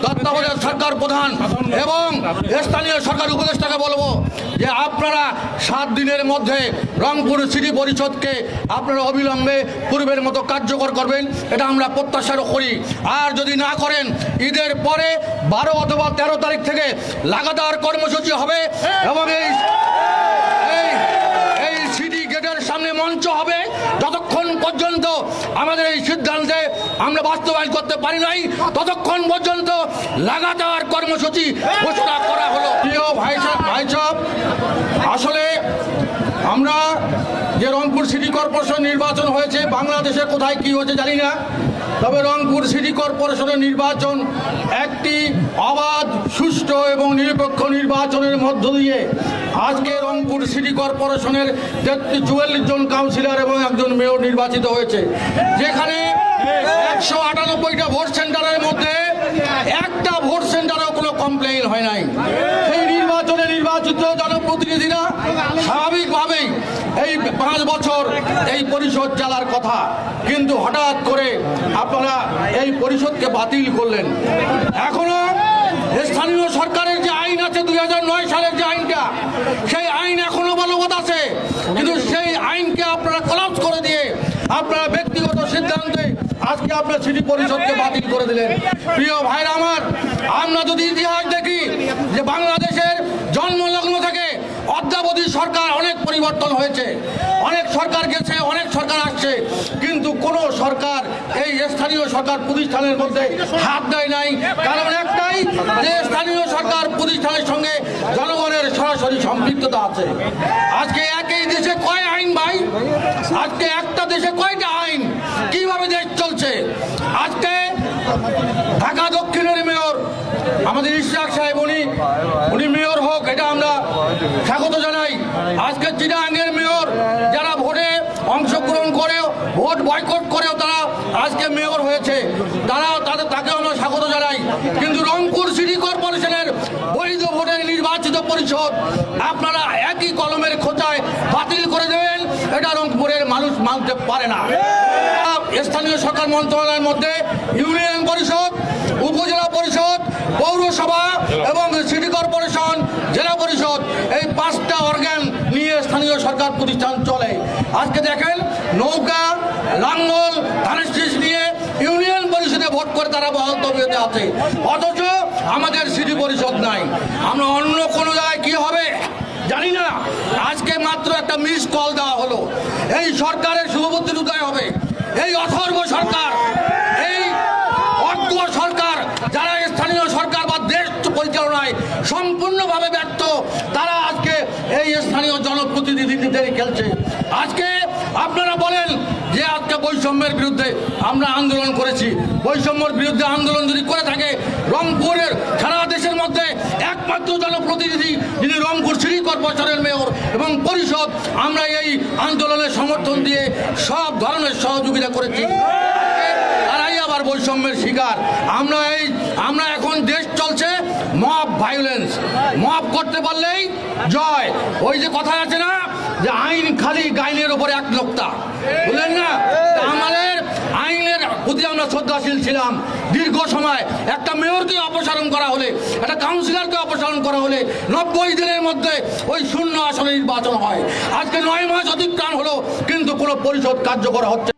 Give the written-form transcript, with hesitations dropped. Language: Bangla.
তত্ত্বাবধায়ক সরকার প্রধান এবং স্থানীয় সরকার উপদেষ্টাকে বলবো যে আপনারা 7 দিনের মধ্যে রংপুর সিটি পরিষদকে আপনারা অবিলম্বে পূর্বের মতো কার্যকর করবেন, এটা আমরা প্রত্যাশা করি। আর যদি না করেন, ঈদের পরে 12 অথবা 13 তারিখ থেকে লাগাতার কর্মসূচি হবে এবং এই সিটি গেটের সামনে মঞ্চ হবে। যতক্ষণ পর্যন্ত আমাদের এই সিদ্ধান্তে আমরা বাস্তবায়ন করতে পারি নাই, ততক্ষণ পর্যন্ত লাগাতার কর্মসূচি ঘোষণা করা হলো। প্রিয় ভাই সাহেব, আসলে আমরা যে রংপুর সিটি কর্পোরেশন নির্বাচন হয়েছে, বাংলাদেশে কোথায় কি হয়েছে জানি না, তবে রংপুর সিটি কর্পোরেশনের নির্বাচন একটি অবাধ, সুষ্ঠু এবং নিরপেক্ষ নির্বাচনের মধ্য দিয়ে আজকে রংপুর সিটি কর্পোরেশনের 44 জন কাউন্সিলর এবং একজন মেয়র নির্বাচিত হয়েছে, যেখানে 198টা ভোট সেন্টারের মধ্যে একটা ভোট সেন্টারেও কোনো কমপ্লেইন হয় নাই। সেই নির্বাচনে নির্বাচিত জনপ্রতিনিধিরা স্বাভাবিকভাবেই এই 5 বছর এই পরিষদ চালার কথা, কিন্তু হঠাৎ করে আপনারা এই পরিষদকে বাতিল করলেন। এখনো স্থানীয় সরকারের যে আইন আছে 2009 সালের যে আইনটা, সেই আইন এখনো বলবৎ আছে, কিন্তু সেই আইনকে আপনারা কলাপস করে দিয়ে আপনারা ব্যক্তিগত সিদ্ধান্তে আজকে আপনার সিটি পরিষদকে বাতিল করে দিলেন। প্রিয় ভাইরা আমার, আমরা যদি ইতিহাস দেখি যে বাংলাদেশের জন্মলগ্ন থেকে অদ্যাবধি সরকার অনেক পরিবর্তন হয়েছে, অনেক সরকার গেছে, অনেক সরকার আসছে, কিন্তু কোন সরকার এই স্থানীয় সরকার প্রতিষ্ঠানের মধ্যে হাত দেয় নাই। কারণ একটাই, যে স্থানীয় সরকার প্রতিষ্ঠানের সঙ্গে জনগণের সরাসরি সম্পৃক্ততা আছে। আজকে একই দেশে কয় আইন ভাই? আজকে একটা দেশে কয়টা আইন? কিভাবে দেশ চলছে? আজকে ঢাকা দক্ষিণের মেয়র আমাদের ইশরাক সাহেব, উনি মেয়র হোক, এটা আমরা স্বাগত জানাই। আজকে চিটাগাংয়ের মেয়র যারা ভোটে অংশগ্রহণ করেও, ভোট বয়কট করেও তারা আজকে মেয়র হয়েছে, তাকে আমরা স্বাগত জানাই। কিন্তু রংপুর সিটি কর্পোরেশনের বৈধ ভোটের নির্বাচিত পরিষদ আপনারা একই কলমের খোঁচায় বাতিল করে দেবেন, এটা রংপুরের মানুষ মানতে পারে না। স্থানীয় সরকার মন্ত্রণালয়ের মধ্যে ইউনিয়ন পরিষদ, উপজেলা পরিষদ, পৌরসভা এবং সিটি কর্পোরেশন, জেলা পরিষদ, এই 5টা অর্গান নিয়ে স্থানীয় সরকার প্রতিষ্ঠান চলে। আজকে দেখেন, নৌকা, লাঙ্গল, ধানের শীষ নিয়ে ইউনিয়ন পরিষদে ভোট করে তারা বহাল তবিয়তে আছে, অথচ আমাদের সিটি পরিষদ নাই। আমরা অন্য কোনো জায়গায় কি হবে জানি না। আজকে মাত্র একটা মিস কল দেওয়া হলো, এই সরকারের শুভবুদ্ধির উদয় হবে। এই অথর্ব সরকার, এই অজ্ঞ সরকার, যারা স্থানীয় সরকার বা দেশ পরিচালনায় সম্পূর্ণভাবে ব্যর্থ, তারা আজকে এই স্থানীয় জনপ্রতিনিধিদের খেলছে। আজকে আপনারা বলেন যে আজকে বৈষম্যের বিরুদ্ধে আমরা আন্দোলন করেছি। বৈষম্যের বিরুদ্ধে আন্দোলন যদি করে থাকে, রংপুরের সারা দেশের মধ্যে একমাত্র জনপ্রতিনিধি যিনি রংপুর সিটি কর্পোরেশনের মেয়র এবং পরিষদ, আমরা এই আন্দোলনের সমর্থন দিয়ে সব ধরনের সহযোগিতা করেছি। তারাই আবার বৈষম্যের শিকার। আমরা এখন দেশ চলছে মব ভায়োলেন্স, মব করতে পারলেই জয়। ওই যে কথা আছে না, যে আইন খালি গাইনের উপরে এক নোক্তা, বুঝলেন না? আমাদের আইনের প্রতি আমরা শ্রদ্ধাশীল ছিলাম দীর্ঘ সময়। একটা মেয়রকে অপসারণ করা হলে, একটা কাউন্সিলরকে অপসারণ করা হলে 90 দিনের মধ্যে ওই শূন্য আসনে নির্বাচন হয়। আজকে 9 মাস অতিক্রান্ত হলো, কিন্তু কোনো পরিষদ কার্যকর হচ্ছে